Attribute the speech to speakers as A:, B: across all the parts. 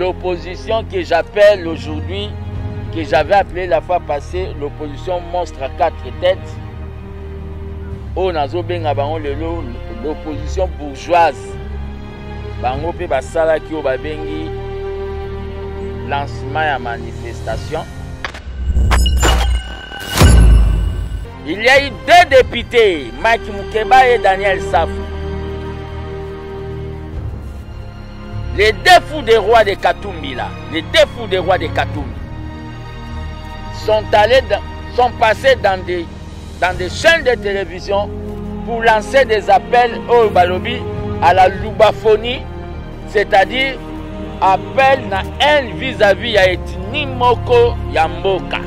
A: l'opposition que j'appelle aujourd'hui, que j'avais appelé la fois passée, l'opposition monstre à 4 têtes, l'opposition bourgeoise, bango pe basala ki o babengi lancement ya manifestation. Il y a eu 2 députés, Mike Mukeba et Daniel Safou. Les 2 fous des rois de Katumbi là, les 2 fous des rois de Katumbi sont passés dans des chaînes de télévision pour lancer des appels au balobi à la loubaphonie, c'est-à-dire appel na haine vis-à-vis ya ethnie moko ya mboka.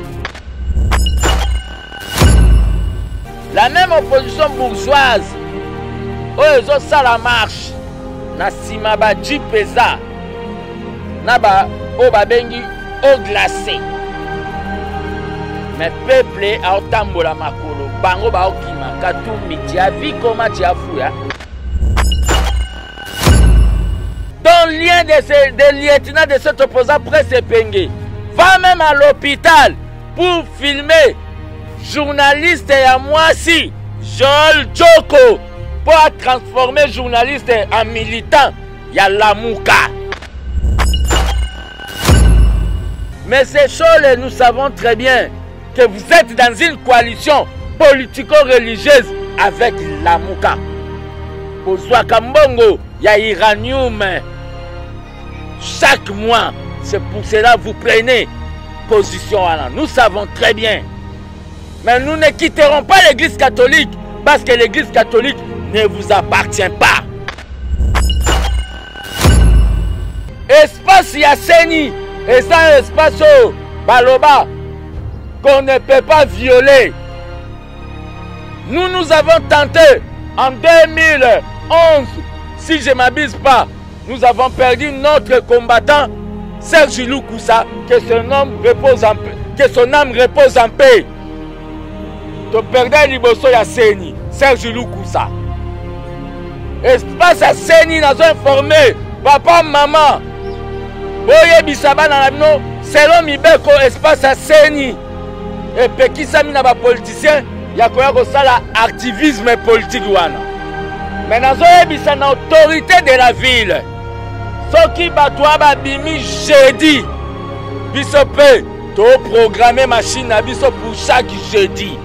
A: La même opposition bourgeoise, ils ont ça la marche, na sima ba jipeza, na ba o babengi au glacé. Mais peuple a otambola makolo, bango ba okima, Katumbi, tu as vu comment tu as fou, hein? Dans le lien des lieutenants de cet opposant presse Pengue, va même à l'hôpital pour filmer journaliste et à moi si Joel Joko pour transformer journaliste en militant. Il y a Lamouka. Mais ces choses, nous savons très bien que vous êtes dans une coalition politico-religieuse avec Lamouka. Pour Swakambongo, il y a Iranium. Chaque mois, c'est pour cela que vous prenez position. Nous savons très bien. Mais nous ne quitterons pas l'église catholique parce que l'église catholique ne vous appartient pas. Espace Yasseni, et ça espace Baloba, qu'on ne peut pas violer. Nous avons tenté en 2011, si je ne m'abuse pas, nous avons perdu notre combattant Serge Loukoussa, que son âme repose en paix. Que son âme repose en paix. Tu perdais Liboso Yasseni, Serge Loukoussa. Espace à Seni, nous avons informé papa, maman. Boye Bissaba dans la selon Mibeko, espace à Seni. Et Pekisami n'a pas politicien, il y a quoi que ça, l'activisme politique. Mais nous avons une autorité de la ville. Ce qui va bimi jeudi. Bisopé, tu as programmé machine à biso pour chaque jeudi.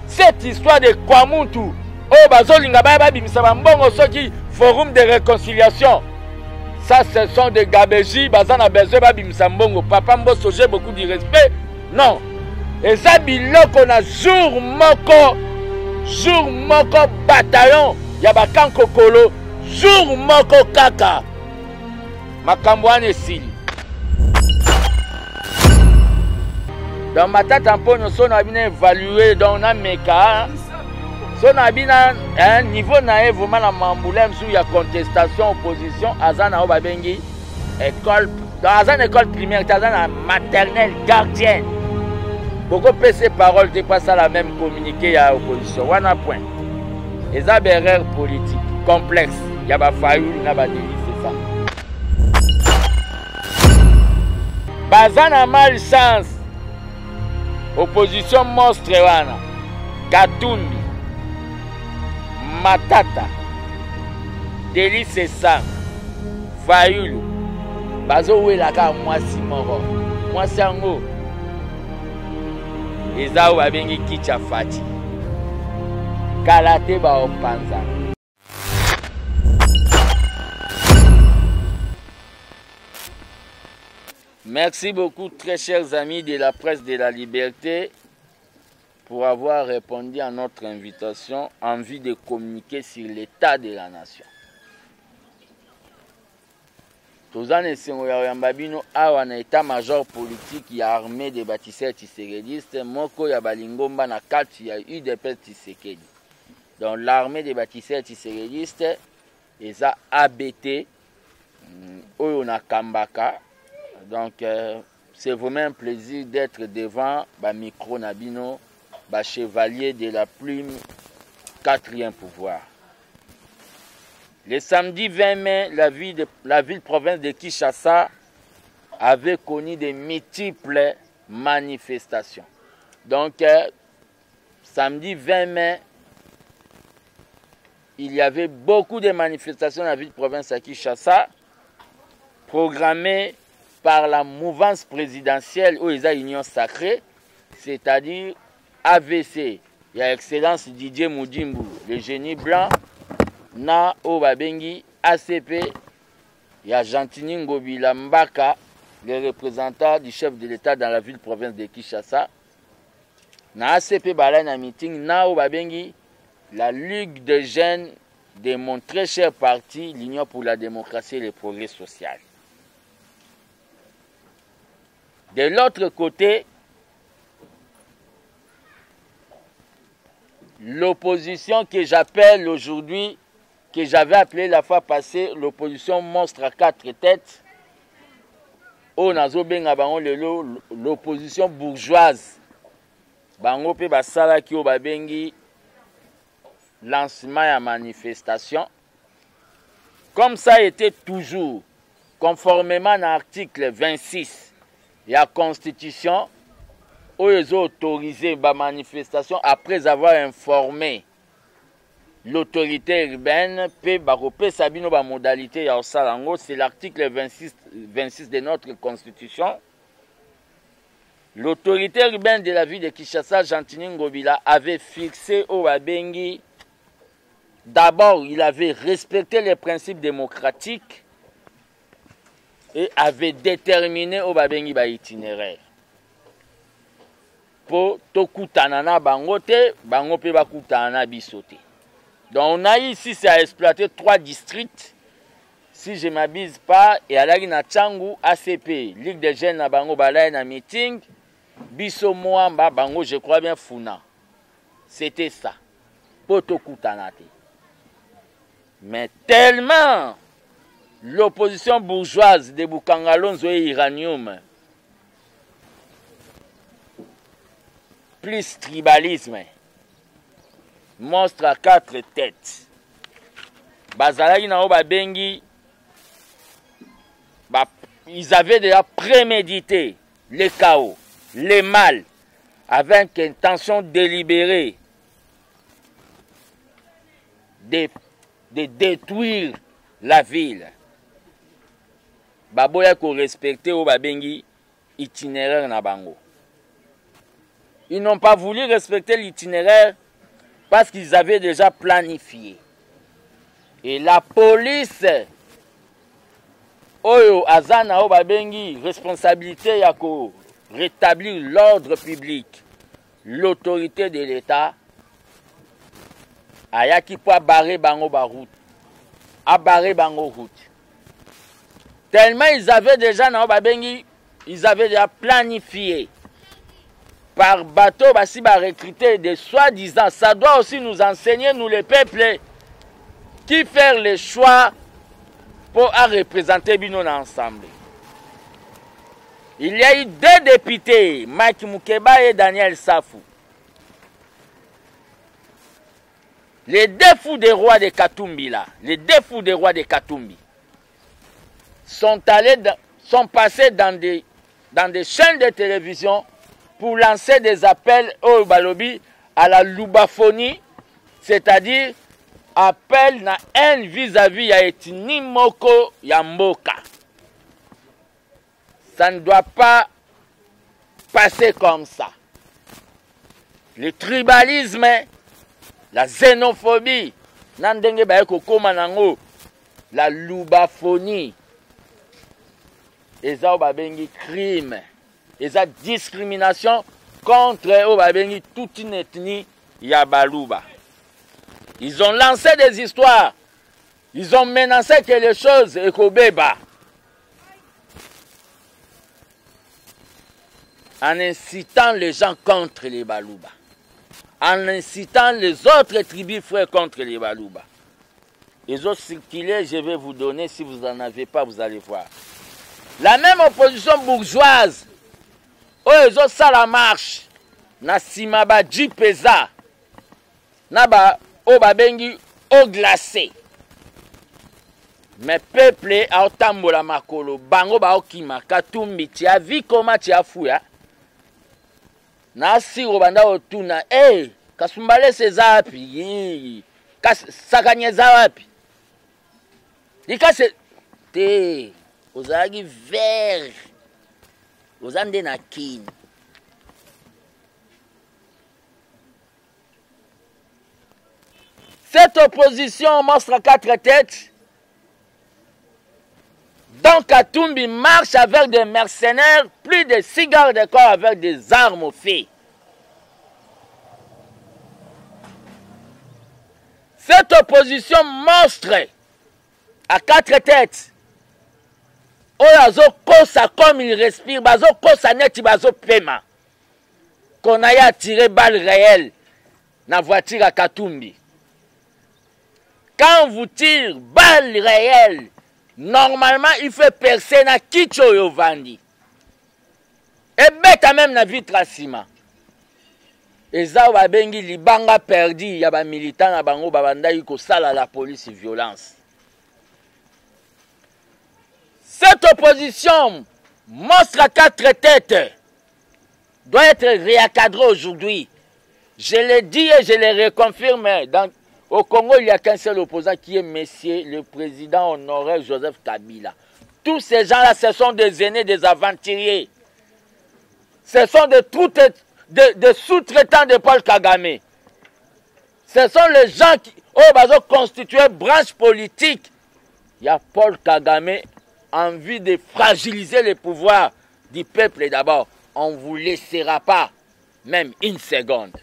A: Cette histoire de Kwamuntu, oh bazolinga ba bimisa mbongo soki forum de réconciliation. Ça ce sont des gabeji, bazana besoin ba bimisa mbongo. Papa Mbosso, j'ai beaucoup de respect. Non. Et ça biloko na jour moko bataillon ya bakanko kolo jour moko kaka makambo ane sili. Dans ma tête en ponyo son a bien évalué dans na meka son a bien un niveau na vraiment la mamboulem sous ya contestation opposition azana oba bengi école dans une école primaire azana maternelle gardienne. Beaucoup de ces paroles ne pas ça la même communiqué à l'opposition. Wana point. Les erreurs politiques complexes. Il y a pas failli, il y a pas délit, c'est ça. Bazana malchance. Opposition monstre wana. Katumbi. Matata. Délit c'est ça. Fayoulou. Bazo oué la ka mwasi moro. Mwasi ango. Eza ou abengi kicha fati. Kalate ba opanza. Merci beaucoup très chers amis de la presse de la liberté pour avoir répondu à notre invitation en vue de communiquer sur l'état de la nation. Tozane Sengoya Yambabino awa na état-major politique ya armée des bâtisseurs tshisekedi moko ya balingomba na kati ya UDPS Tshisekedi. Donc l'armée des bâtisseurs tshisekedi eza ABT oyo na Kambaka. Donc c'est vraiment un plaisir d'être devant ba micro nabino ba chevalier de la plume 4e pouvoir. Le samedi 20 mai, la ville-province de Kinshasa avait connu de multiples manifestations. Donc, samedi 20 mai, il y avait beaucoup de manifestations dans la ville-province de Kinshasa, programmées par la mouvance présidentielle où il y a Union Sacrée, c'est-à-dire AVC. Il y a Excellence Didier Moudimbu, le génie blanc, na Obabengi, ACP, il y a Gentini Ngobila Mbaka, le représentant du chef de l'État dans la ville-province de Kinshasa. Na ACP Balai na meeting, na Obabengi, la Ligue de jeunes de mon très cher parti, l'Union pour la démocratie et le progrès social. De l'autre côté, l'opposition que j'appelle aujourd'hui, que j'avais appelé la fois passée, l'opposition monstre à quatre têtes, l'opposition bourgeoise, bango pe basala ki obabengi lancement à manifestation. Comme ça a été toujours, conformément à l'article 26 de la Constitution, où ils ont autorisé la manifestation après avoir informé l'autorité urbaine, c'est l'article 26 de notre Constitution. L'autorité urbaine de la ville de Kinshasa, Gentini Ngobila, avait fixé au Babengi. D'abord, il avait respecté les principes démocratiques et avait déterminé au Babengi ba itinéraire. Pour Tokutanana Bangote, Bangope Bakutana Bisote. Donc on a ici, c'est à exploiter 3 districts, si je ne m'abuse pas, et à la Changu, ACP, Ligue des jeunes à Bango Balai na meeting, Biso Moamba, Bango, je crois bien Funa. C'était ça. Pour Tokutanate. Mais tellement l'opposition bourgeoise de Bukangalonzo et Iranium, plus tribalisme, monstre à 4 têtes, Bazalaki na Obabengi, ils avaient déjà prémédité les chaos, les mal, avec intention délibérée de détruire la ville. Baboya ko respecter Obabengi itinéraire na bango. Ils n'ont pas voulu respecter l'itinéraire parce qu'ils avaient déjà planifié. Et la police, Oyo Azana Obabengi, responsabilité ya ko rétablir l'ordre public, l'autorité de l'État, ayaki po barrer bango ba route, a barrer bango route. Tellement ils avaient déjà na Obabengi, ils avaient déjà planifié. Par bateau, basi ba recruter des soi-disant. Ça doit aussi nous enseigner, nous les peuples, qui faire les choix pour représenter Bino ensemble. Il y a eu 2 députés, Mike Mukeba et Daniel Safou. Les 2 fous des rois de Katumbi là, les 2 fous des rois de Katumbi, sont passés dans des chaînes de télévision pour lancer des appels au Balobi à la loubaphonie, c'est-à-dire appel na haine vis-à-vis ya etni moko ya mboka. Ça ne doit pas passer comme ça. Le tribalisme, la xénophobie, nandenge ba kokoma nango, la loubaphonie, eza babengi crime. Et sa discrimination contre toute une ethnie Yabalouba. Ils ont lancé des histoires. Ils ont menacé que les choses Ekobeba. En incitant les gens contre les Balouba. En incitant les autres tribus frères contre les Balouba. Les autres circulés, je vais vous donner. Si vous n'en avez pas, vous allez voir. La même opposition bourgeoise. Ils ont ça la marche. Na simaba jipeza. Na ba obabengi au glacé. Mais peuple a otambola makolo, bango ba okima, Katumbi, tu as vu comment tu as fouillé? Na si robanda otuna, hey, Kasumbale sezapi, sakanye zawapi. Dika se, te, ozagi vert, ozande na kin. Cette opposition monstre à 4 têtes. Donc Katumbi marche avec des mercenaires, plus de 6 gardes de corps avec des armes aux filles. Cette opposition monstre à 4 têtes. Oyazo kosa comme il respire, bazo kosa neti bazo pema. Qu'on aille tirer balle réelle dans la voiture à Katumbi. Quand vous tirez balle réelle, normalement, il faut percer na kicho yovandi. Et bête même na vitre à ciment. Et ça, va bengi libanga perdu, il y a des militants à bango babanda yiko sala la police et violence. Cette opposition, monstre à 4 têtes, doit être réencadrée aujourd'hui. Je l'ai dit et je le reconfirme. Au Congo, il n'y a qu'un seul opposant qui est Monsieur le président honoraire Joseph Kabila. Tous ces gens-là, ce sont des aînés, des aventuriers. Ce sont des sous-traitants de Paul Kagame. Ce sont les gens qui ont constitué branche politique. Il y a Paul Kagame envie de fragiliser le pouvoir du peuple d'abord. On ne vous laissera pas même une seconde.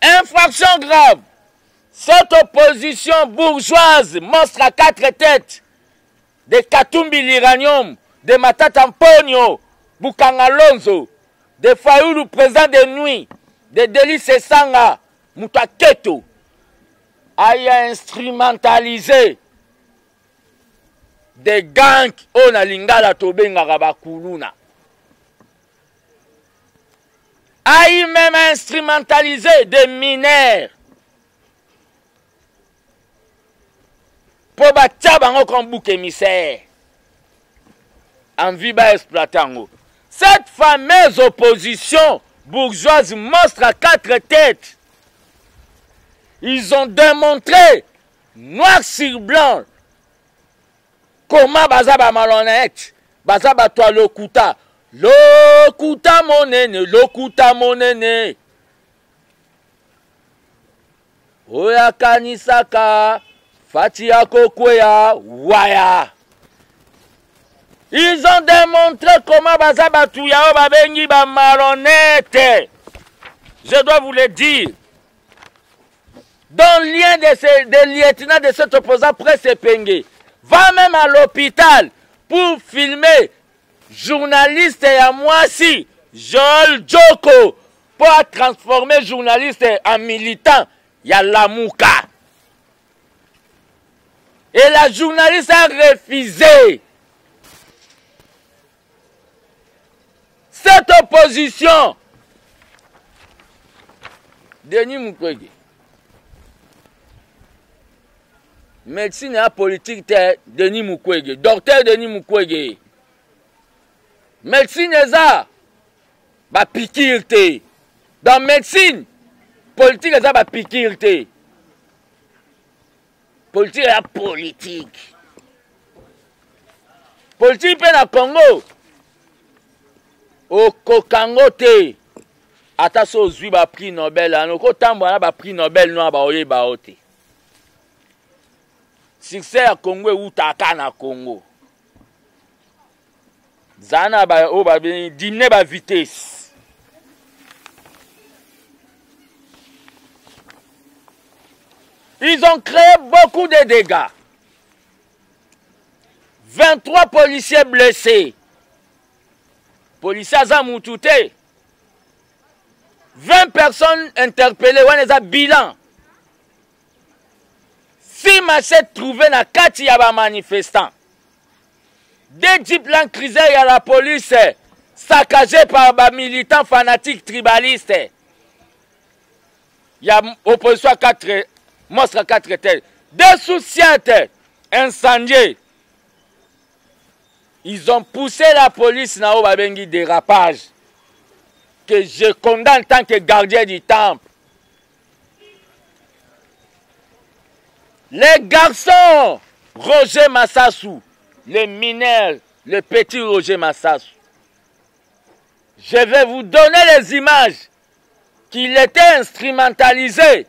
A: Infraction grave. Cette opposition bourgeoise, monstre à 4 têtes, de Katumbi l'Iranium, de Matata Mponyo, Bukangalonzo, de Fayoulou, président de nuit, de Délice Sanga, Moutaketo, a instrumentalisé des gangs on a lingala tobenga rabakuluna. A même instrumentalisé des mineurs pour battre bango comme bouc émissaire en vie bas exploitant. Cette fameuse opposition bourgeoise monstre à 4 têtes, ils ont démontré noir sur blanc comment bazaba malhonnête, bazaba toi le kuta. Lokuta monene, lokuta monene. Oya kanisaka, fatia kokwea, waya. Ils ont démontré comment bazaba tuyao babengi ba malhonnête. Je dois vous le dire. Dans le lien des lieutenants de cet opposant Presse Pengue, va même à l'hôpital pour filmer journaliste à moi si Joel Joko pour transformer journaliste en militant. Il y a la mouka. Et la journaliste a refusé. Cette opposition. Denis Mukwege. Médecine et politique, Denis Mukwege. Docteur Denis Mukwege. Médecine et ça, bah piquer. Dans médecine, politique et ça, bah piquer. Politique et politique. Politique dans le Congo. Au Congo, ata so zui ba prix Nobel, anoko tambo na ba prix Nobel no ba oye ba ote. Succès à Congo ou taka na Congo. Zana ba o ba dîner ba vitesse. Ils ont créé beaucoup de dégâts. 23 policiers blessés. Policiers à Moutouté. 20 personnes interpellées. On les a bilan. 6 machettes trouvées dans 4 yaba manifestants. 2 jeeps Land Cruiser à la police saccagés par des militants fanatiques tribalistes. Il y a opposition à 4 Mostra 4 têtes. 2 sous-siètes incendiés. Ils ont poussé la police na o babengi dérapage. Que je condamne en tant que gardien du temple. Les garçons, Roger Massassou, les mineurs, le petit Roger Massassou. Je vais vous donner les images qu'il était instrumentalisé.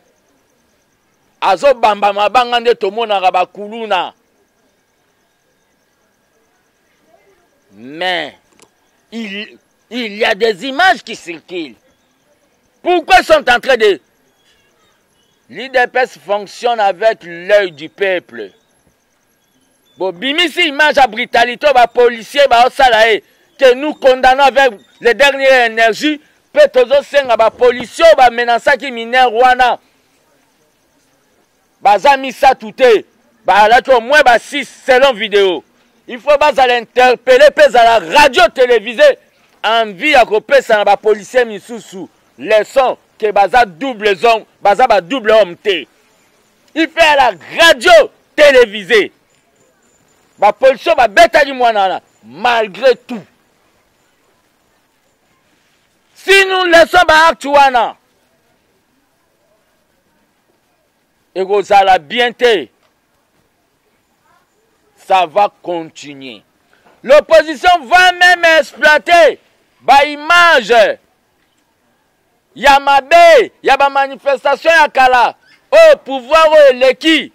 A: Azo bamba mabanga nde tomona ba kuluna. Mais il y a des images qui circulent. Pourquoi ils sont en train de... L'IDPS fonctionne avec l'œil du peuple. Bon, bimisi image à brutalité, ba policier, ba osalae, que nous condamnons avec les dernières énergies, peut-être senga ba policier, ba menaça qui mineur wana. Baza misa touté, ba là tu au moins ba 6 selon vidéo. Il faut baza l'interpeller, pèse à la radio télévisée, envie à couper ça ba policier misusu. Leçon que baza double homme, baza ba double homme té. Il fait à la radio télévisée. Ba policier ba beta du mwana malgré tout. Si nous laissons ba actuana, et que ça la bienté, ça va continuer. L'opposition va même exploiter ba image. Yamabe, yaba manifestation ya kala, au pouvoir au leki.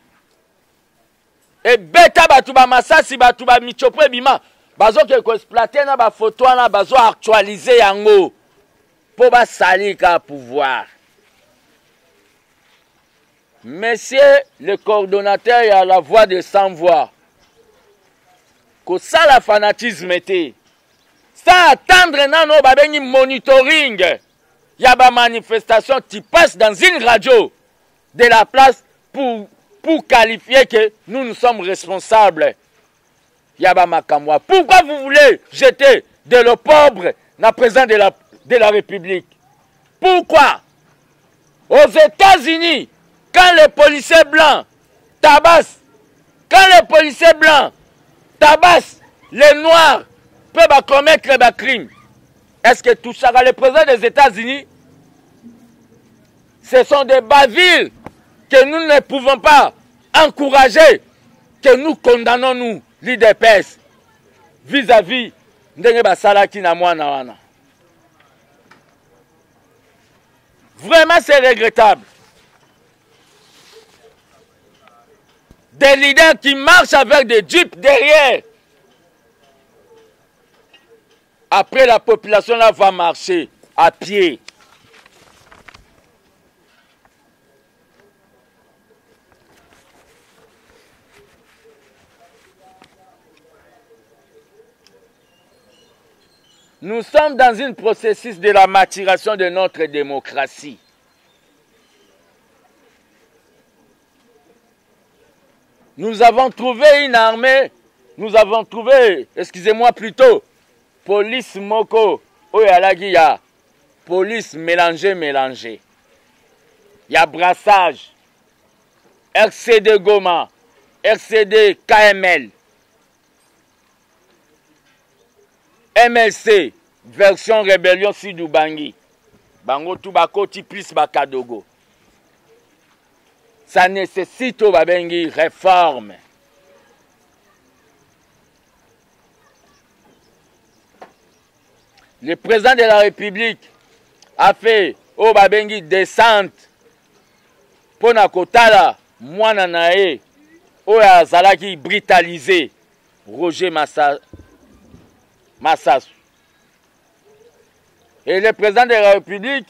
A: Et beta batu ba masasi batu ba michopwe bima, bazo ke ko exploiter na ba photo na bazo actualiser yango. Pour ba sali ka pouvoir. Monsieur le coordonnateur y a la voix de sans voix. Que ça la fanatisme était. Ça attendre nano babengi monitoring. Il y a des manifestations qui passent dans une radio de la place pour qualifier que nous sommes responsables. Il y a des makamwa. Pourquoi vous voulez jeter de l'eau pauvre dans le président de la République? Pourquoi? Aux États-Unis, quand les policiers blancs tabassent, les noirs peuvent commettre des crimes. Est-ce que tout ça, le président des États-Unis, ce sont des bavures que nous ne pouvons pas encourager, que nous condamnons, nous, l'IDPS, vis-à-vis de Basalaki na mwana wana. Vraiment, c'est regrettable. Des leaders qui marchent avec des jeeps derrière. Après, la population là va marcher à pied. Nous sommes dans un processus de la maturation de notre démocratie. Nous avons trouvé une armée, nous avons trouvé, excusez-moi plutôt, police moko, oyalagi ya police mélangée. Il y a brassage, RCD Goma, RCD KML, MLC, version rébellion Sidoubangi, Bango Tubakoti plus Bakadogo. Ça nécessite au babengi réforme. Le président de la République a fait au babengi descente pour na kotala mwana nae o ya zalaki brutalisé Roger Massassou. Et le président de la République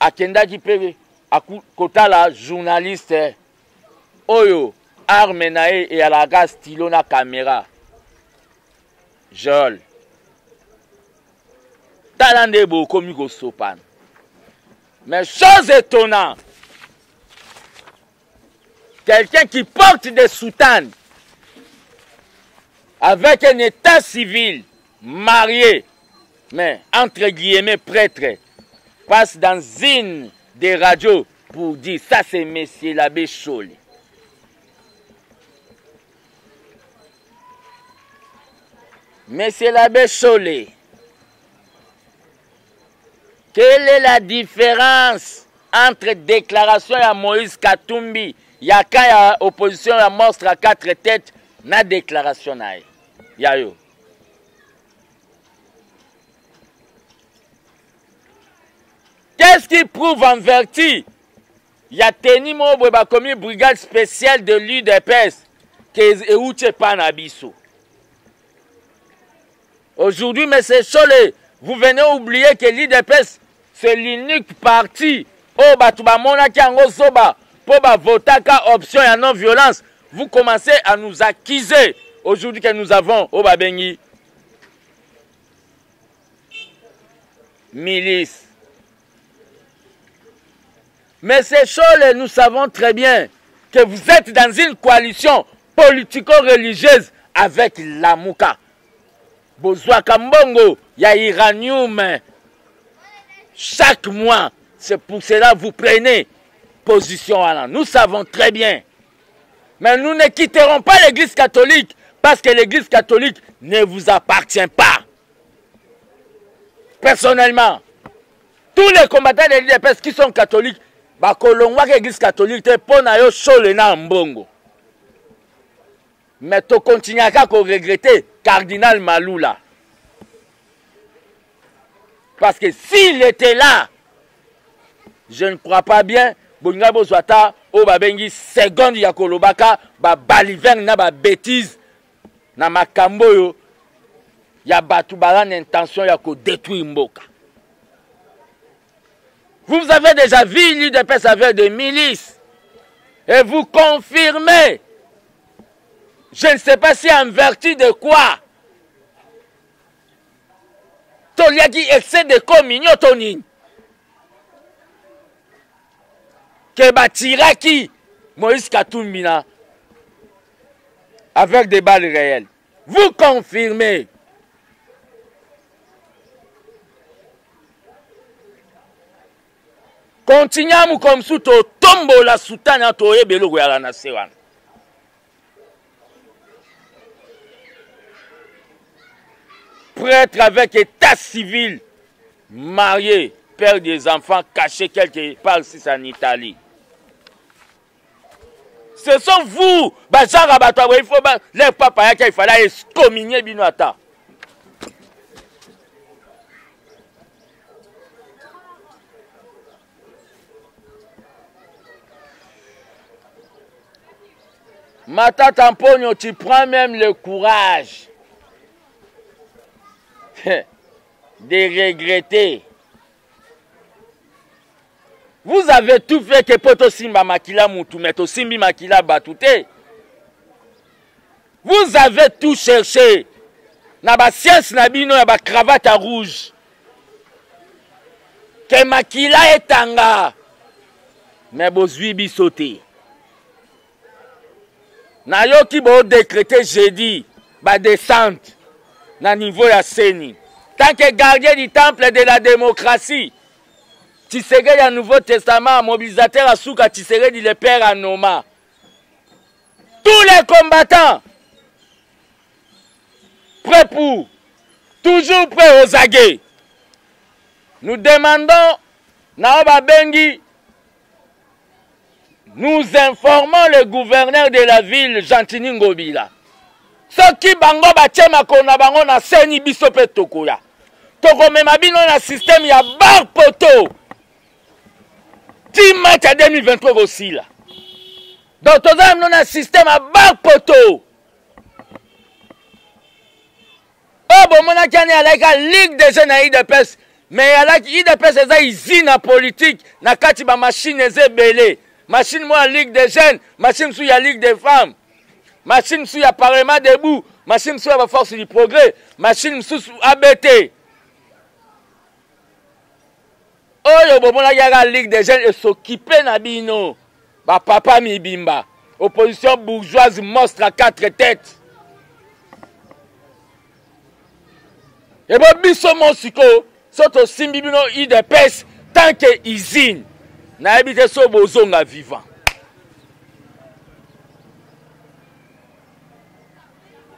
A: a kendaki pere a kotala journaliste oyo arme nae et à la gaz stylo na caméra. Joel. Talande beaucoup migo sopan. Mais chose étonnante, quelqu'un qui porte des soutanes avec un état civil marié, mais entre guillemets prêtre, passe dans une des radios pour dire, ça c'est Monsieur l'abbé Cholé. Monsieur l'abbé Cholé, quelle est la différence entre déclaration de Moïse Katumbi, il y a quand il y a opposition à monstre à 4 têtes, na déclaration na yo. Qu'est-ce qui prouve en vertu? Il y a tenu comme une brigade spéciale de l'UDPS qui est pas nabiso. Aujourd'hui, M. Cholé, vous venez oublier que l'UDPS, c'est l'unique parti où Batubamona qui a zoba pour voter qu'à option et non-violence. Vous commencez à nous accuser aujourd'hui que nous avons au Babengi milice. Mais c'est Cholé, nous savons très bien que vous êtes dans une coalition politico-religieuse avec la Mouka. Bozwa Kambongo, il y a Iranium. Chaque mois, c'est pour cela que vous prenez position. Nous savons très bien. Mais nous ne quitterons pas l'église catholique parce que l'église catholique ne vous appartient pas. Personnellement, tous les combattants de l'UDPS qui sont catholiques, l'église catholique est pour nous Cholé na mbongo. Mais tu continues à regretter Cardinal Maloula. Parce que s'il était là, je ne crois pas bien, Bongabo Zwata, au Babengi, seconde Yakolobaka, Baliveng, na bêtise, na Makamboyo, ya Batoubaran intention Yako détruire Mboka. Vous avez déjà vu l'UDPS avec des milices. Et vous confirmez. Je ne sais pas si en vertu de quoi. Toliaki excès de communion Tonin. Que Batiraki Moïse Katumbina avec des balles réelles. Vous confirmez. Continuons comme sous tombo la soutane à toi et belo à la nation. Prêtre avec état civil, marié, père des enfants, caché quelque part ici en Italie. Ce sont vous, il faut les papas qu'il fallait excommunier Binoata. Mata Tamponio, tu prends même le courage de regretter. Vous avez tout fait que poto simba makila mutu meto simbi makila batute. Vous avez tout cherché. Na ba science na bino ya ba cravate à rouge. Que makila etanga. Mais bozui bisoté. Na yo ki bo décréter jeudi ba descente na niveau ya Seni. Tant que gardien du temple de la démocratie, Tshisekedi a Nouveau Testament, mobilisateur à Souka, Tshisekedi le père à Noma. Tous les combattants, prêts pour, toujours prêts aux aguets. Nous demandons, Naoba Bengi, nous informons le gouverneur de la ville, Gentini Ngobila. Ce qui bango batema kona bango na Seni biso pe tokoya. Toko mema bino na système ya bar poto. 10 matchs à 2023 aussi là. Donc tous nous na système à bar poto. Oh bon mona kani ala ka ligue des jeunes à IDPS, mais ala IDPS eza izina politique na kati ba machine ezebele. Machine moi ligue des jeunes, machine sou ya ligue des femmes. Machine sous ya Parlement debout, machine sous la force du progrès, machine sous ABT. Oyo bomona yaga ligue des jeunes et s'occuper na bino. Ba papa mibimba. Opposition bourgeoise monstre à 4 têtes. Et bon biso monsiko, soto simbibino IDPS tant que usine. nayebi te so bozonga vivant.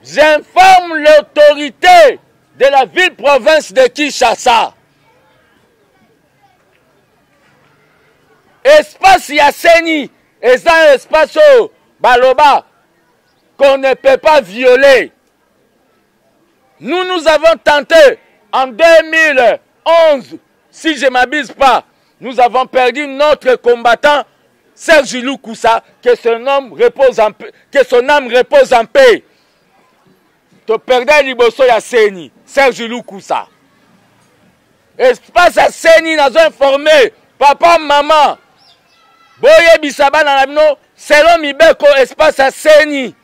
A: J'informe l'autorité de la ville-province de Kinshasa. Espace Yasseni, et ça espace Baloba, qu'on ne peut pas violer. Nous avons tenté en 2011, si je ne m'abuse pas, nous avons perdu notre combattant Serge Loukoussa, que son âme repose en paix. Tu perdais Liboso Yasseni, Serge Loukoussa. Espace Yasseni, nous avons informé, papa, maman, Boye Bisaba Nanabino, selon Mibeko, espace Yasseni.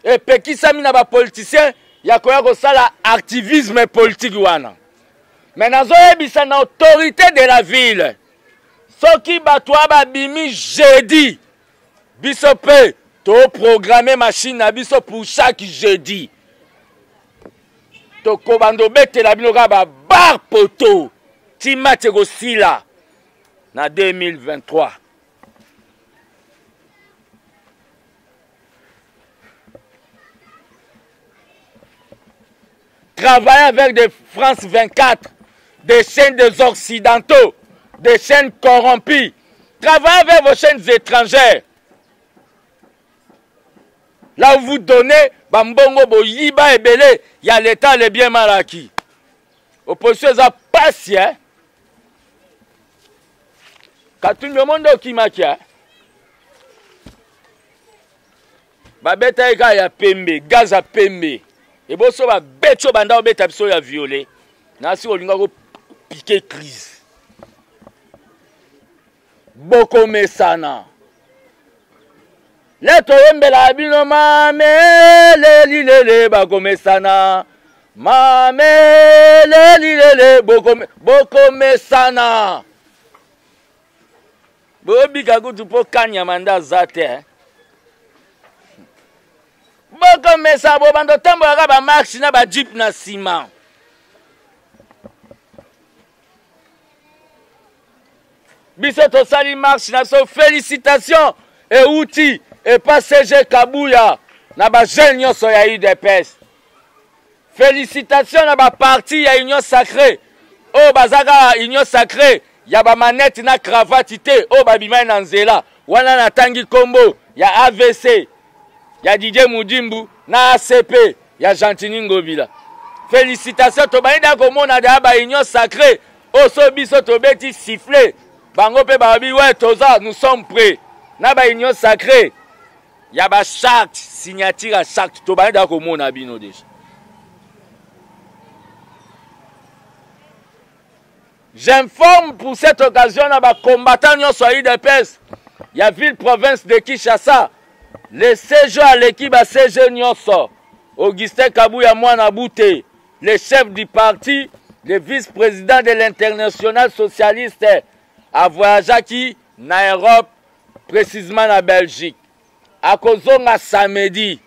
A: Et Peki Sami n'a pas politicien, il y a quoi que ça, l'activisme politique. Mais nous avons une autorité de la ville. Ce qui bat bimi jeudi. Bisopé, tu as programmé machine à biso pour chaque jeudi. Tu as bete la binoga bar poto. Timate Gossila. En 2023. Travailler avec des France 24, des chaînes des Occidentaux, des chaînes corrompues. Travaillez avec vos chaînes étrangères. Là où vous donnez, Bambongo, Boyiba et Belé, il y a l'État, les biens mal acquis. Opposition, ça passe, hein. Quand tout le monde qui maquille, Babeta eka ya pembe, gaz à pembe. Et bon, ça va bêter banda bêta biso ya violé. Nasi olinga ko piquer crise. Boko mesana. Leto yembela bino mame lelilele bako mesana. Mame lelilele boko mesana. Bobi kakutu po kanya manda zate. Boko mesa bo bando tambo ya ba maxi na ba jeep na ciment. Biso to sali maxi na so félicitations et outils et pas CG Kabouya na ba jeune nyonso ya UDPS. Félicitations na ba parti ya Union Sacrée. Oh bazaka Union Sacrée ya ba manette na cravate te oh babima na nzela wana na tangi kombo ya AVC. Ya DJ Mudimbu na ACP ya Gentini Ngobila. Félicitations to baïda komona da ba Union Sacrée. Oso biso to beti siffler. Bango pe babi ouais toza nous sommes prêts. Na ba Union Sacrée. Ya ba charte signature à charte to baïda komona bino déjà. J'informe pour cette occasion na ba combattant nyonso ya UDPS. Ya ville province de Kinshasa. Le séjour à l'équipe à CG Nyonso, Augustin Kabouya Mwana Bouté, le chef du parti, le vice-président de l'International Socialiste, a voyagé qui en Europe, précisément en Belgique. À Kozonga samedi,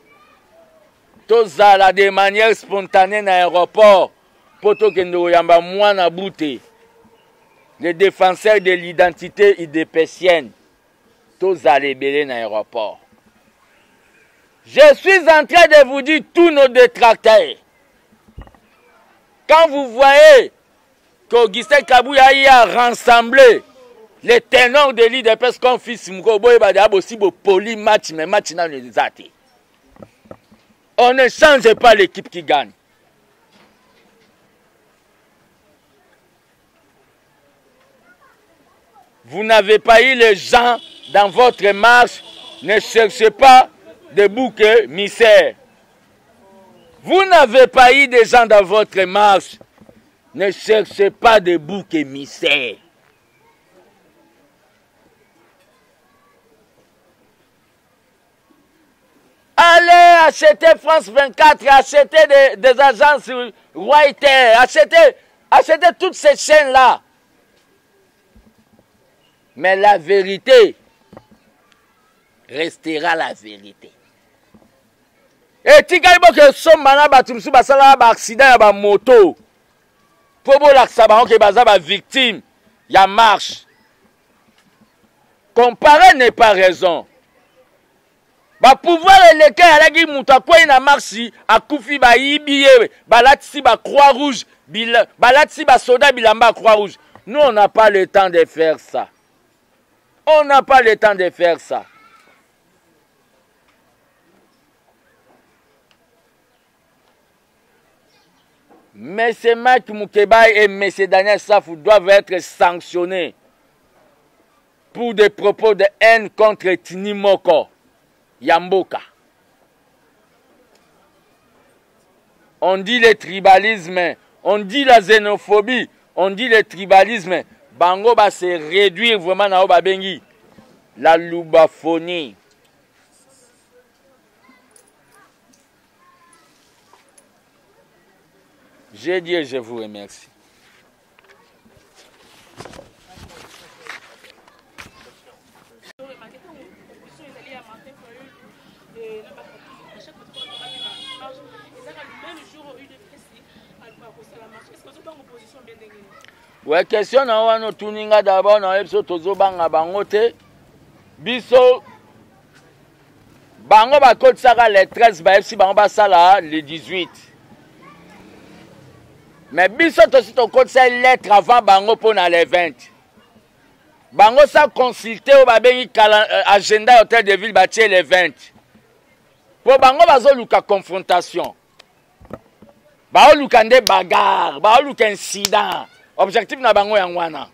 A: tozala de manière spontanée dans l'aéroport, poto kendo yamba Mwana Bouté, le défenseur de l'identité idépécienne, tozala belé dans l'aéroport. Je suis en train de vous dire tous nos détracteurs. Quand vous voyez qu'Augustin Kabouya a rassemblé les ténors de l'IDPS comme fils Moukobo et Badiab aussi pour poli match, mais match dans les athées. On ne change pas l'équipe qui gagne. Vous n'avez pas eu les gens dans votre marche, ne cherchez pas des boucs émissaires. Vous n'avez pas eu des gens dans votre marche. Ne cherchez pas des boucs émissaires. Allez acheter France 24, acheter des agences Reuters, acheter toutes ces chaînes-là. Mais la vérité restera la vérité. Et tika ibo ke somana batumsu basala ba accident ya ba moto. Pobo laksa ba ke baza ba victime ya marche. Comparer n'est pas raison. Ba pouvoir eleka alaki mutu akwei na marche akufi ba yibiye balatisi ba croix rouge balatisi ba soda bilamba croix rouge. Nous on n'a pas le temps de faire ça. On n'a pas le temps de faire ça. M. Marc Moukeba et M. Daniel Safou doivent être sanctionnés pour des propos de haine contre Tinimoko Yamboka. On dit le tribalisme, on dit la xénophobie, on dit le tribalisme. Bango va se réduire vraiment na Obabengi. La loubaphonie. J'ai dit et je vous remercie. Ouais, question na wana tuninga d'abord na ebiso tozo banga bango te. Biso bango ba code saka le 13 ba FC bango ba sala le 18. Mais biso tosi to code sa lettre avant bango pour na le 20. Bango sa consulter au ba bengi agenda hôtel de ville ba tie le 20. Pour bango bazo luka confrontation. Ba luka nde bagarre, ba luka incident. Objectif na bango yangwana.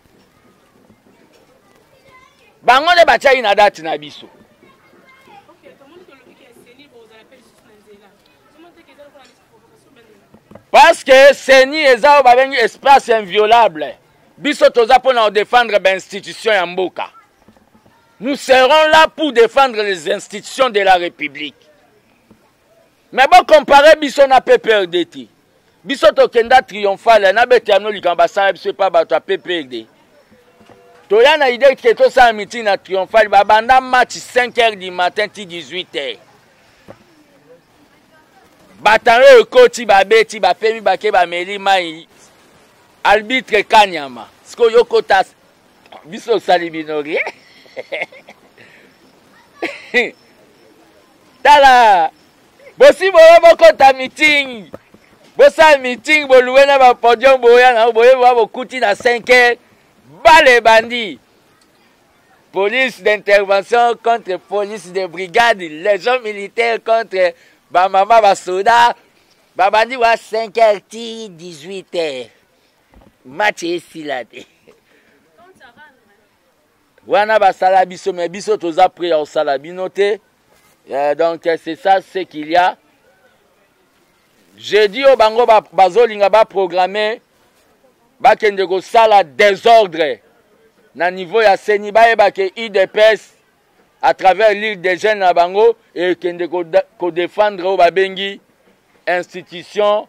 A: Bango ne batia ina date na biso. Parce que Seni eza babengi espace inviolable. Biso toza pour nous défendre l'institution ya mboka. Nous serons là pour défendre les institutions de la République. Mais bon comparer biso na PPRD. Biso to kenda triomphal na betano likambasa biso pa bato a PPRD. To yana idée que to sa meeting na triomphal ba banda match 5h du matin ti 18h. Bataro koti ba beti ba femi ba ke ba meli mai arbitre Kanyama. Sko yokota biso salibinori. Tala bosi bo kota meeting. Bosa meeting boluwe na ba podium boya na boye bo kuti na 5h ba les bandits. Police d'intervention contre police de brigade, légion militaire contre ba mama ba soda. Ba bandits wa 5h ti 18h. Match ici là. Wana ba sala biso mais biso toza prêt au sala binoté. Donc c'est ça ce qu'il y a. J'ai dit au bango bazolinga ba programmer ba kende ko sala désordre na niveau ya Seni ba eba ke IDPS à travers l'île des jeunes na bango et kende ko défendre au babengi institution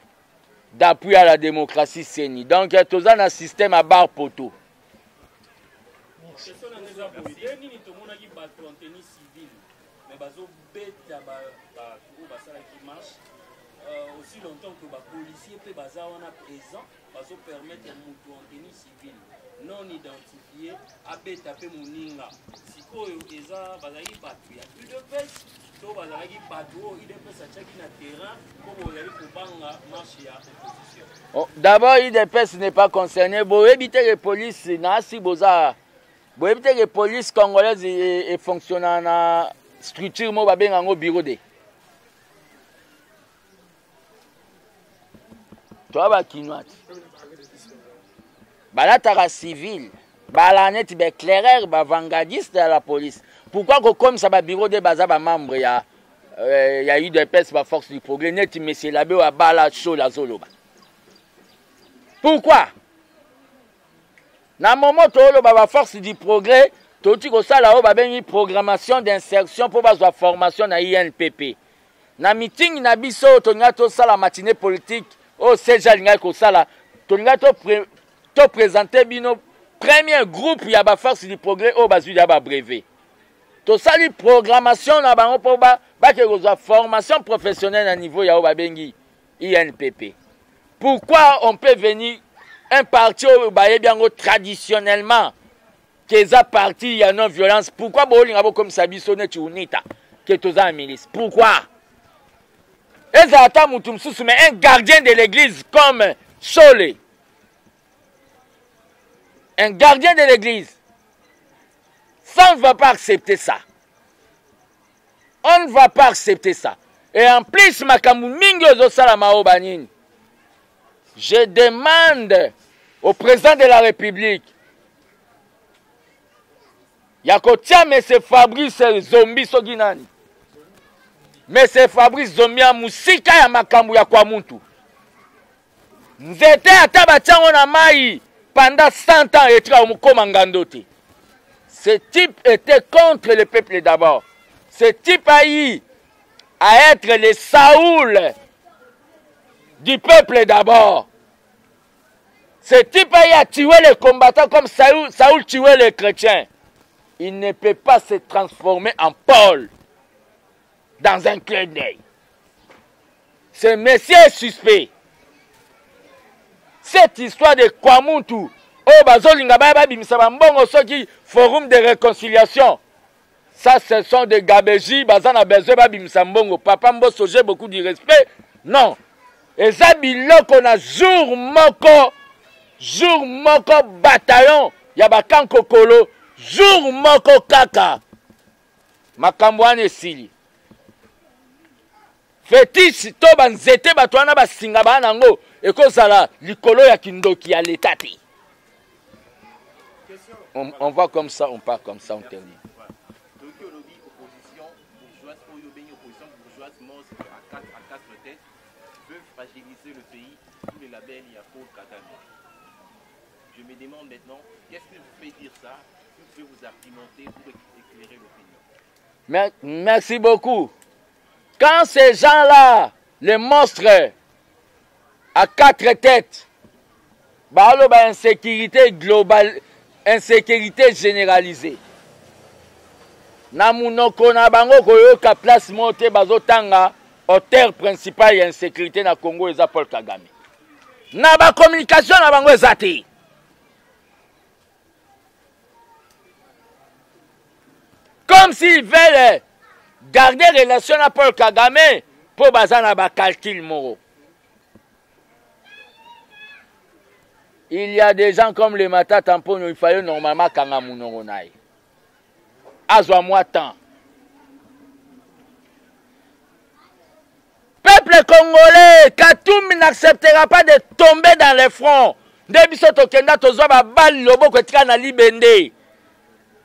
A: d'appui à la démocratie Seni. Donc toza na système à bar poto.
B: Aussi longtemps que les policiers peuvent être présents, ils permettre à en tenue civile non identifié à taper Mouninga. Si ils ont plus de pêche, ils ont terrain pour marcher à opposition.
A: D'abord, l'IDPS n'est pas concerné. Pour éviter les polices, pour éviter les polices congolaises et fonctionnent dans la structure, au bureau de. Toi, bah, Kinoat. Balatara civil, balanet éclaireur, vanguardiste de la police. Pourquoi comme ça, bureau de baza, membre, il y a eu des pèses, force du progrès, net, mais c'est là-bas, à bala, chaud, la zolo. Pourquoi? Dans le moment où la force du progrès, tout ça là, il y a une programmation d'insertion pour la formation dans l'INPP. Dans le meeting, na biso, il y a la matinée politique. Oh, c'est déjà ko sala. Tolinga to présenter bino premier groupe ya ba force du progrès au bazu ya ba brevet. To sali programmation na bango po ba ke ko formation professionnelle à niveau ya ba bengi INPP. Pourquoi on peut venir un parti au ba yebiango traditionnellement Keza parti, il y a non-violence. Pourquoi Bolinga comme Sabiso ne Tunita, qui est aux milice? Pourquoi? Mais un gardien de l'église comme Solé, un gardien de l'église, ça on ne va pas accepter ça. On ne va pas accepter ça. Et en plus, je demande au président de la République, Yakotia, mais c'est Fabrice Zombi Soginani. Mais c'est Fabrice Zombi à Musika ya makambu ya kwa muntu. Nzete atabatango na mai pendant 100 ans et tra omukoma ngandote. Ce type était contre le peuple d'abord. Ce type a eu à être le Saoul du peuple d'abord. Ce type a eu à tuer les combattants comme Saoul tuait les chrétiens. Il ne peut pas se transformer en Paul dans un clin d'œil. Ce monsieur est suspect. Cette histoire de Kwamuntu, oh bazolinga baba bimisa mbongo soki forum de réconciliation. Ça ce sont des gabéji, bazana besoin babimisa mbongo. Papa Mbosso, j'ai beaucoup de respect. Non. Et ça biloko na jour moko bataillon ya bakanko kolo. Jour moko kaka makambo wana esili fétiche to banzete bato wana basinga bana ngo ekozala likolo ya kindoki ya leta te. On va comme ça, on part comme ça, on termine.
C: Donc aujourd'hui opposition bourgeoise à quatre têtes veut fragiliser le pays sous les labels il y a Paul Kagame. Je me demande maintenant qu'est-ce que vous fait dire ça? Vous argumenter pour éclairer l'opinion.
A: Merci beaucoup. Quand ces gens-là, les monstres à 4 têtes, insécurité globale, insécurité généralisée. Na munoko na bango koyoka place monte bazotanga auteur principal ya insécurité na Congo eza Paul Kagame. Na ba communication na bango ezate. Comme s'ils veulent garder relation à Paul Kagame pour bazana ba calcul moro. Il y a des gens comme les Mata Tamponyo, il fallait normalement kanga munoro naï. Azwa moi temps. Peuple congolais, Katoum n'acceptera pas de tomber dans les fronts. Debisoto kenda tozwa ba bal lobo ko tika na libende.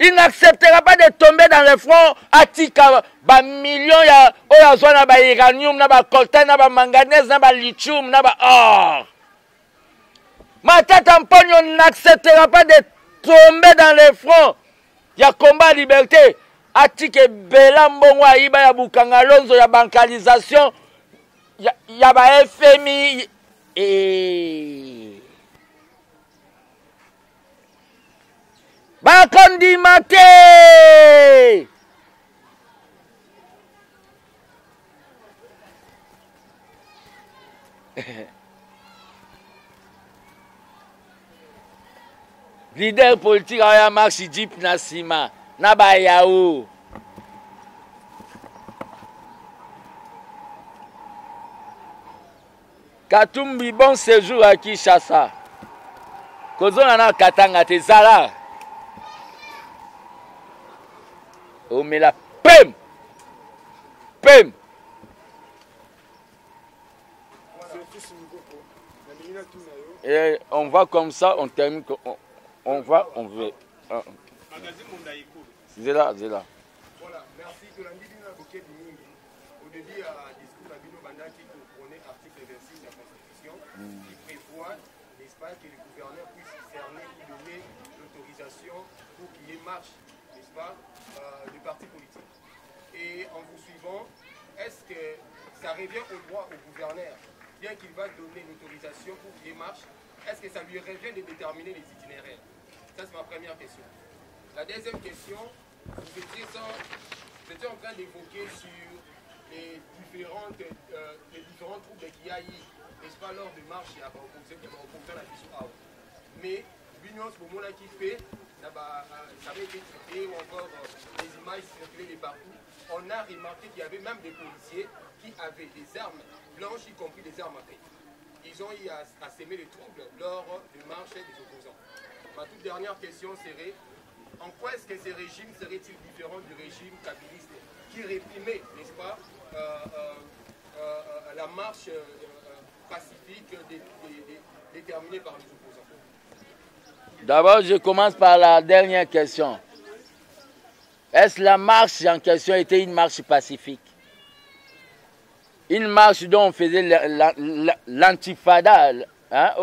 A: Il n'acceptera pas de tomber dans les fronts à tika ba millions ya oyazwa na ba uranium na ba coltan na ba manganèse na ba lithium na ba or. Matata Mponyo n'acceptera pas de tomber dans les fronts. Il y a combat liberté. Atike Bela Mbongo Aïba ya Bukangalonzo ya bancalisation. Il y a ba FMI. Et Bakondi Mate. Leader politique aya marche jeep na sima na ba yaou. Katumbi bon séjour à Kinshasa. Kozona na Katanga te zala. O me la pem. Pem. Et on va comme ça, on termine. On va, on veut. C'est là, c'est là.
D: Voilà, merci. Au début, discours à Bino Banda qui comprenait l'article 26 de la Constitution qui prévoit, n'est-ce pas, que les gouverneurs puissent cerner ou donner l'autorisation pour qu'il y ait marche, n'est-ce pas, du parti politique. Et en vous suivant, est-ce que ça revient au droit au gouverneur, bien qu'il va donner l'autorisation pour qu'il y ait marche, est-ce que ça lui revient de déterminer les itinéraires? Ça, c'est ma première question. La deuxième question, vous étiez en train d'évoquer sur les différents troubles qu'il y a eu, n'est-ce pas, lors de marche, il y a opposé la question. Mais, l'union, ce moment-là qui fait, ça avait été traité, ou encore des images circulaient partout. On a remarqué qu'il y avait même des policiers qui avaient des armes blanches, y compris des armes à feu. Ils ont eu à s'aimer les troubles lors du marche des opposants. Ma toute dernière question serait, en quoi est-ce que ces régimes seraient-ils différents du régime kabiliste qui réprimait, n'est-ce pas, la marche pacifique déterminée par les opposants?
A: D'abord, je commence par la dernière question. Est-ce la marche en question était une marche pacifique? Une marche dont on faisait l'antifada, hein,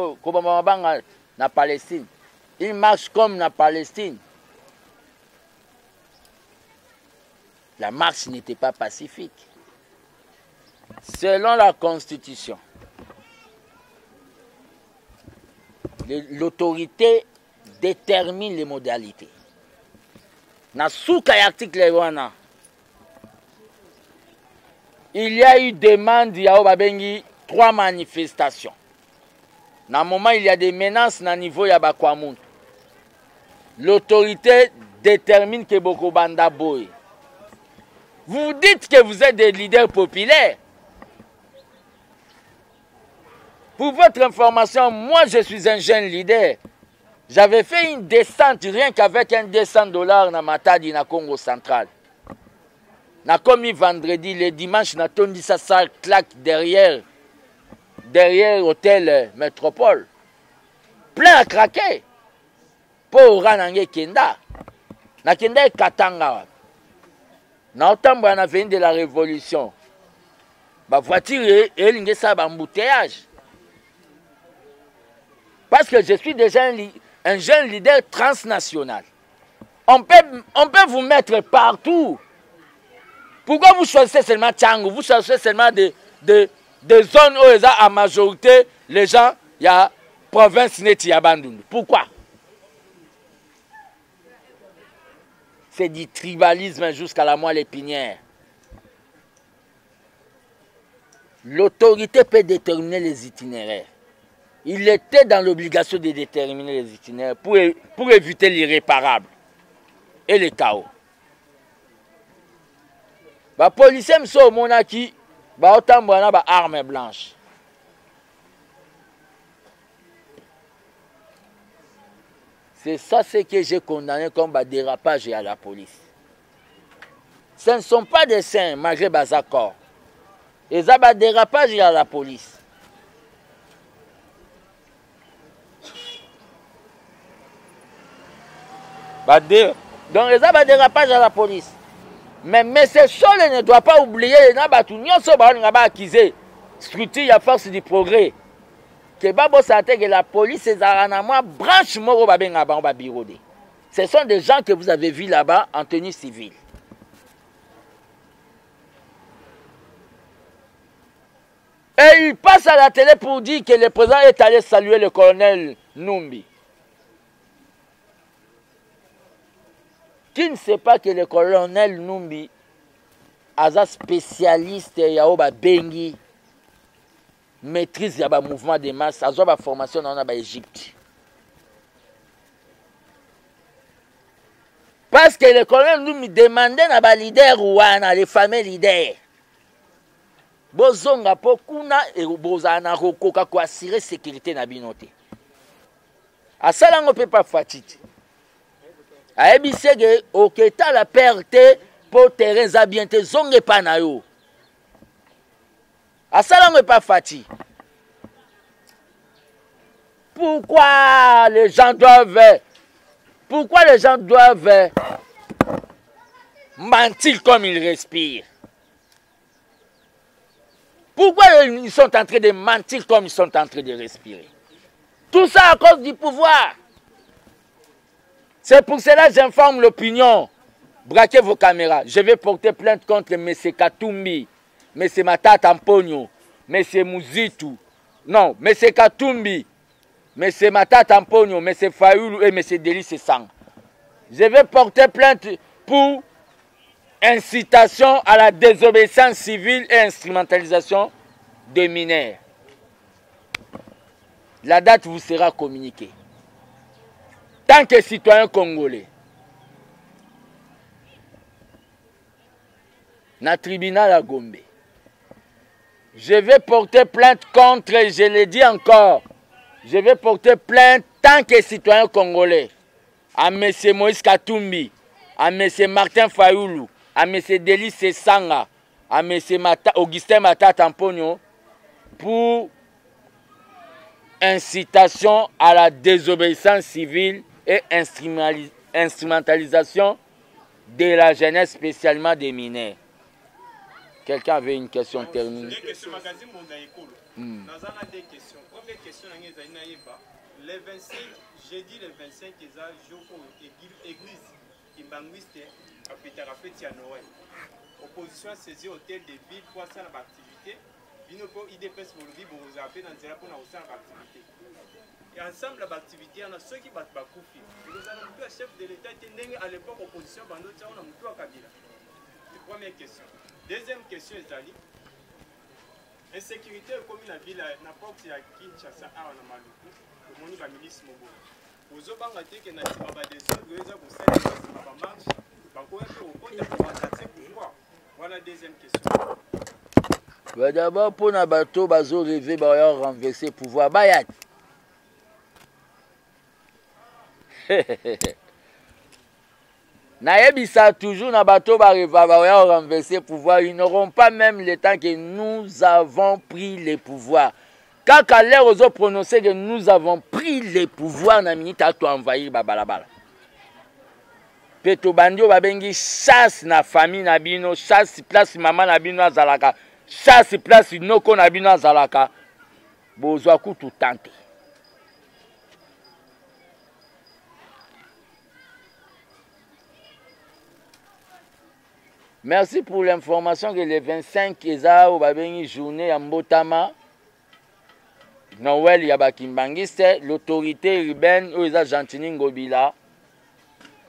A: na Palestine. Une marche comme la Palestine. La marche n'était pas pacifique. Selon la Constitution, l'autorité détermine les modalités. Dans l'article, il y a eu demande, il y a 3 manifestations. Dans le moment, il y a des menaces au niveau de Bakwamoun. L'autorité détermine que Boko Banda Boy. Vous dites que vous êtes des leaders populaires. Pour votre information, moi je suis un jeune leader. J'avais fait une descente rien qu'avec un $200 dans Matadi, dans Congo central. Na commis vendredi, le dimanche, na tondi ça claque derrière hôtel Métropole. Plein à craquer. Pour Ranangé Kenda. Na Kenda et Katanga. Na otambo na venu de la révolution. Ba voiture et l'ingé ça embouteillage. Parce que je suis déjà un jeune leader transnational. On peut vous mettre partout. Pourquoi vous choisissez seulement Tchangou? Vous choisissez seulement des zones où il y a en majorité les gens, il y a province Neti Abandundu. Pourquoi? C'est du tribalisme jusqu'à la moelle épinière. L'autorité peut déterminer les itinéraires. Il était dans l'obligation de déterminer les itinéraires pour éviter l'irréparable et le chaos. Les policiers sont monaki, armes blanches. C'est ça ce que j'ai condamné comme dérapage à la police. Ce ne sont pas des saints malgré les accords. Ils ont un dérapage à la police. Donc ils ont un dérapage à la police. Mais M. Sol ne doit pas oublier structure à force du progrès. Que la police est en branche. Ce sont des gens que vous avez vus là-bas en tenue civile. Et il passe à la télé pour dire que le président est allé saluer le colonel Numbi. Qui ne sait pas que le colonel Numbi est un spécialiste Yaoba Bengi, maîtrise le mouvement de masse, a une formation dans l'Égypte. Parce que le colonel Numbi demandait à leader ouana, les fameux leaders. Bozonga pokuna et bozana rokoka ko assurer sécurité na binote. Asala ngo peut pas fatiti. Aebisege oketa la perte pour terrain za bien te zonge pa na yo. Asala ngo pas fati. Pourquoi les gens doivent mentir comme ils respirent? Pourquoi ils sont en train de mentir comme ils sont en train de respirer? Tout ça à cause du pouvoir. C'est pour cela que j'informe l'opinion. Braquez vos caméras. Je vais porter plainte contre M. Katumbi, M. Matata Mponyo, M. Muzitu. Non, M. Katumbi, M. Matata Mponyo, M. Fayoulou et M. Délice Sang. Je vais porter plainte pour incitation à la désobéissance civile et instrumentalisation des mineurs. La date vous sera communiquée. tant que citoyen congolais, na tribunal à Gombe, je vais porter plainte contre, je le dis encore, je vais porter plainte tant que citoyen congolais à M. Moïse Katumbi, à M. Martin Fayoulou, à M. Delis Sanga, à M. Augustin Matata Mponyo pour incitation à la désobéissance civile et instrumentalisation de la jeunesse, spécialement des mineurs. Quelqu'un avait une question terminée?
D: Deux questions. Deux questions. Première question, le 25, jeudi le 25, il y a l'église Kimbanguiste à Pétarafeti à Noël. Opposition a saisi hôtel de ville pour ça l'activité. Il n'y a pas IDPS pour le vivre, vous avez dans pour l'activité. Et ensemble, l'activité, on a ceux qui battent Bakoufi. Nous avons un chef de l'État qui était à l'époque opposition, on a un Kabila. Première question. Deuxième question, Ezali. Insécurité comme la ville, n'importe qui à Kinshasa, à Maluku, le monde va milice Mobo. Aux autres, on a dit que nous avons des autres, nous avons des marches, voilà la deuxième question.
A: D'abord, pour Nabato, Bazo rêver, Bayo renverser le pouvoir. Bayat. Naebisa toujours Nabato, Bayo renverser le pouvoir. Ils n'auront pas même le temps que nous avons pris le pouvoir. Quand l'air aux autres prononcé que nous avons pris le pouvoir, na minute à toi envahir Babalabala. Peto bandio babengi chasse na famille na bino, chasse place maman na bino azalaka, chasse place noko na bino azalaka. Bozwa kutu tante. Merci pour l'information que le 25 eza ou babengi journée ya mbotama. Noël ya bakimbangiste, l'autorité urbaine ou eza Gentini Ngobila.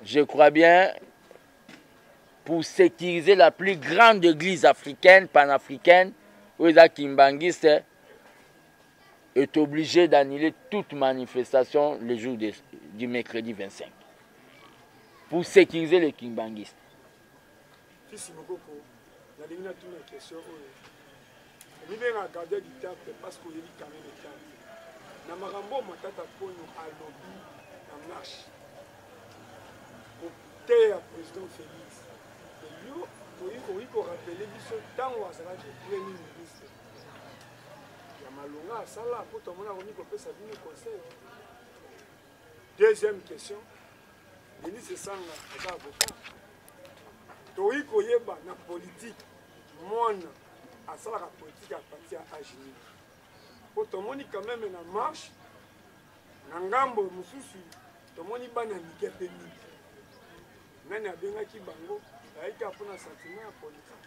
A: Je crois bien, pour sécuriser la plus grande église africaine, panafricaine, où les Kimbanguistes est obligé d'annuler toute manifestation le jour du mercredi 25. Pour sécuriser les Kimbanguistes.
E: Fils Mokoko, la ligne a une question. Il vient à garder du temple parce qu'il y a quand même le temple. Namarambo Matata Pono a lobby en marche. Terre président Félix. Et lui, il faut rappeler que tant que ça va être premier ministre. Il y a Malonga, ça là, pour tout le monde, on peut s'abîmer conseil. Deuxième question. Denis Sanga est avocat. Toi, il y a la politique. Moi, à ça, la politique à partir à Agini. Pour tout le monde, quand même, en marche. Nangambo, Moussoussi, tout le monde, il y a un peu de nani abengaki bango ayaki apona sentiment ya politique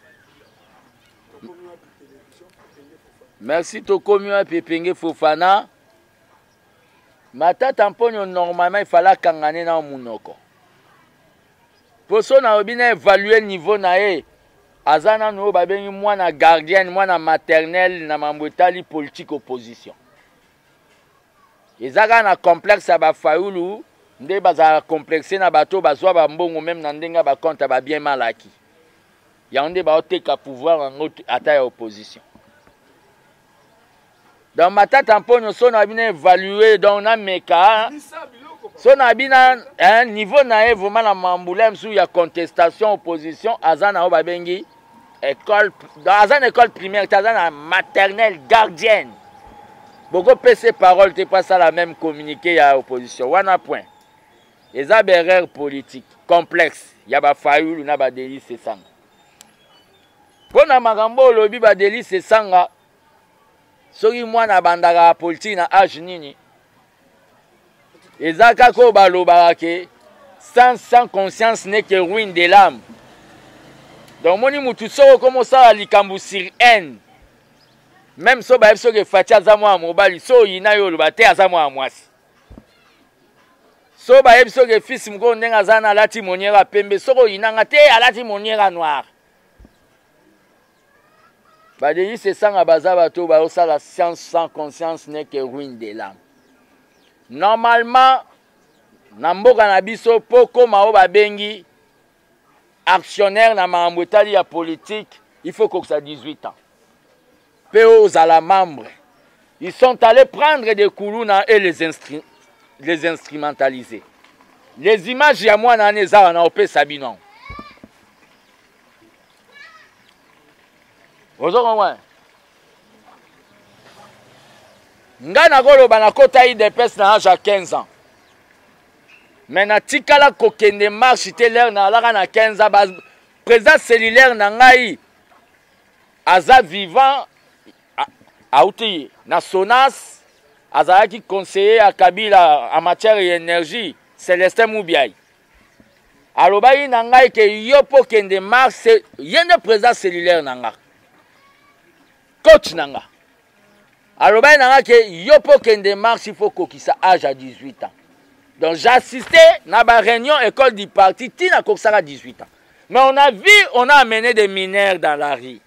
E: tokomi wapi télévision Pepenge Fofana.
A: Merci tokomi wapi Pepenge Fofana. Matata Mponyo normalement il fallait kangane na munoko. Poso na obina évaluer niveau na e azana no babengi mwana gardienne mwana maternelle na mambwetali politique opposition. Ezaka na complexe ya ba Fayoulou. Nde baza complexé na bato bazwa ba mbongo même na ndenga ba compte ba bien malaki. Ya onde ba oteka pouvoir en ata ya opposition. Dans Matata Mponyo so na bina évaluer donc na meka so na bina un niveau na e vraiment na mambulem sou ya contestation opposition azana o ba bengi école dans une école primaire azana maternelle gardienne. Beaucoup PC parole te pas ça la même communiqué à opposition. Wana point. Les erreurs politiques complexes, il y a des failles, il y a des délits, c'est ça. Pour na magambo lobby ba délit c'est ça. Soki mwana bandaka politique na âge nini. Ezaka ko baloba ke sans conscience n'est que ruine de l'âme. Donc moni mutu soko comme ça à likambu sur haine. Même so ba so ke fatia za mwa mobali so yina yo loba te aza mwa mwasi. So ba yebiso ke fils mko ndenga zana alati moniera pembe soko inanga te alati moniera noir. Ba deyi se sanga baza bato ba osala science sans conscience n'est que ruine de l'âme. Normalement na mboka na biso po koma o babengi actionnaire na makambo etali ya politique, il faut que ça 18 ans. Pe ozala membre. Ils sont allés prendre des koulouna et les instrumentaliser. Les images ya mwana neza na opé Sabinon. Ozo komwa. Nga na koloba na kota IDPS na âge à 15 ans. Mais na tikala kokende marche te l'air na alaka na 15 ans. Président cellulaire na ngai aza vivant auti na Sonas azalaki conseiller à Kabila en matière d'énergie Célestin Moubiaï. Alobaki na ngai ke yo po kende marche yende président cellulaire na nga. Coach na nga. Alobaki na nga ke yo po kende marche il faut kokisa âge à 18 ans. Donc j'assistais à la réunion école du parti, Tina Koksara 18 ans. Mais on a vu, on a amené des mineurs dans la rue.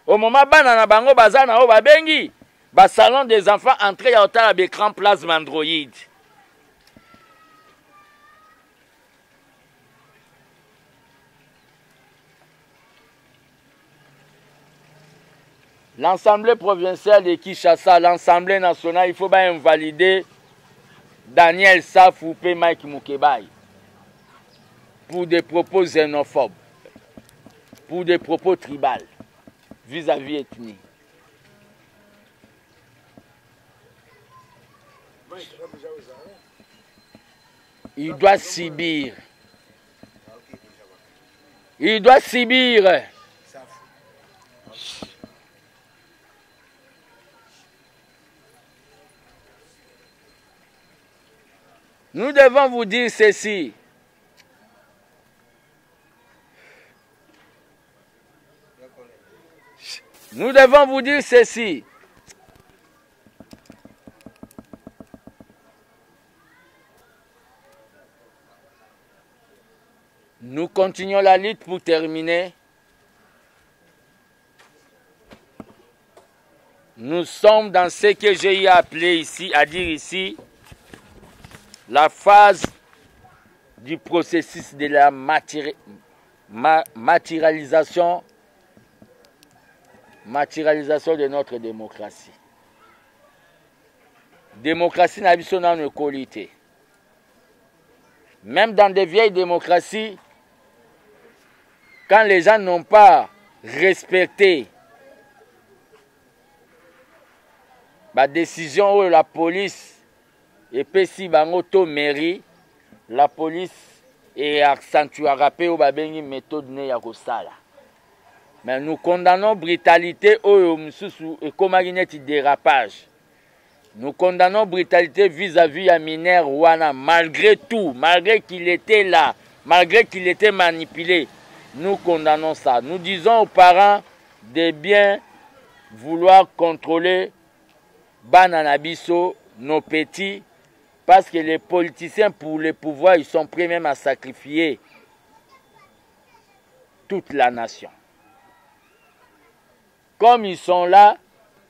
A: Au moment où na bango bazana o babengi, ba salon des enfants entrés à hôtel à écran plasma Android. L'Assemblée provinciale de Kinshasa, l'Assemblée nationale, il faut bien invalider Daniel Safou et Mike Moukebaï pour des propos xénophobes, pour des propos tribaux vis-à-vis ethnie. Il doit subir. Il doit subir. Nous devons vous dire ceci. Nous devons vous dire ceci. Nous continuons la lutte pour terminer. Nous sommes dans ce que j'ai appelé ici, à dire ici, la phase du processus de la matérialisation de notre démocratie. Démocratie n'a pas de qualité. Même dans des vieilles démocraties, quand les gens n'ont pas respecté la décision de la police, et puis si bangoto mairie, la police est accentuée à rappeler au babengi méthode ne ya kosala. Mais nous condamnons brutalité et comme dérapage. Nous condamnons brutalité vis-à-vis à mineur Wana, malgré tout, malgré qu'il était là, malgré qu'il était manipulé. Nous condamnons ça. Nous disons aux parents de bien vouloir contrôler Bananabiso, nos petits, parce que les politiciens, pour le pouvoir, ils sont prêts même à sacrifier toute la nation. Comme ils sont là,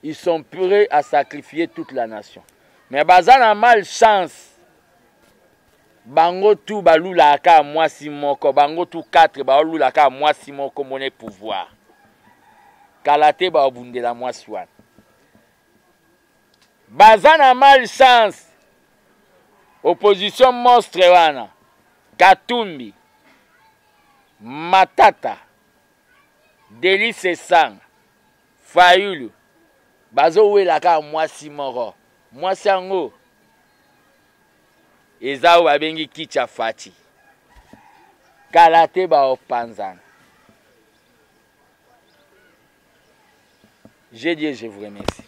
A: ils sont prêts à sacrifier toute la nation. Mais bazan a malchance. Bango tout balula ka moi simoko, bango tout 4 balula ka moi simoko monnaie pouvoir. Kalate ba obundela moi swan. Bazan a malchance. Opposition monstre wana. Katumbi. Matata. Delice Sang. Fayulu. Bazo welaka mwasi moro. Mwasi ango. Ezao babengi kicha fati. Kalate ba opanzana. Je dis, je vous remercie.